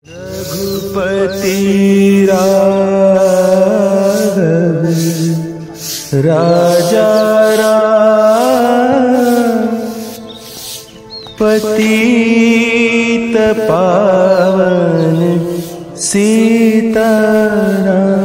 रघुपति राघव राजा राम पतित पावन सीताराम।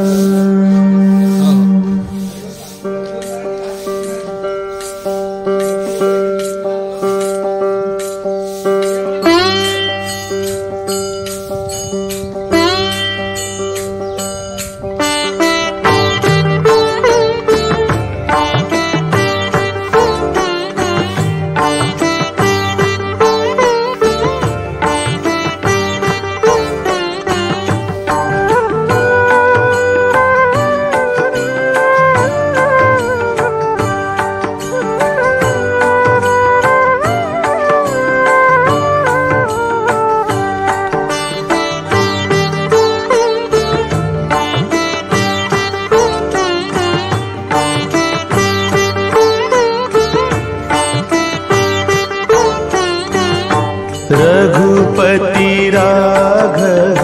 रघुपति राघव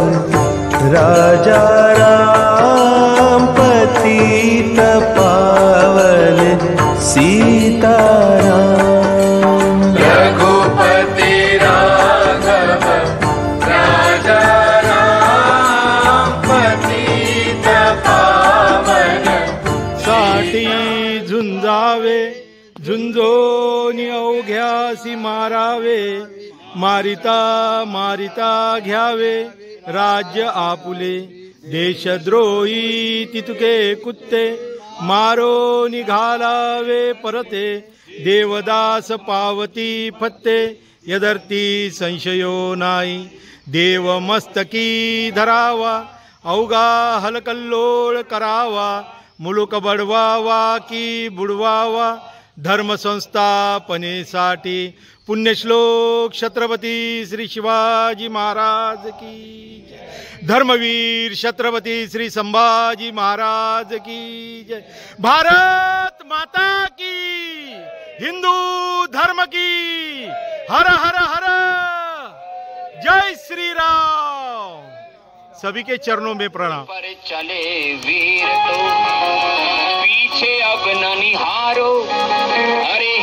राजा राम पतित पावन सीताराम। रघुपति राघव राजा राम पतित पावन साठी झुंजावे झुंजोनी अवघ्यासी मारावे मारिता मारिता घ्यावे राज्य आपुले देशद्रोही तितुके कुत्ते मारो निघालावे परते देवदास पावती फत्ते यदर्ती संशयो नाही देव मस्तकी धरावा अवघा हलकल्लोळ करावा मुलुक बडवावा की बुडवावा धर्म संस्थापनेसाठी पुण्यश्लोक छत्रपती श्री शिवाजी महाराज की जय। धर्मवीर छत्रपती श्री संभाजी महाराज की जय। भारत माता की हिंदू धर्म की हर हर हर जय श्री राम। सभी के चरणों में प्रणाम। पर चले वीर तो पीछे अब न निहारो, अरे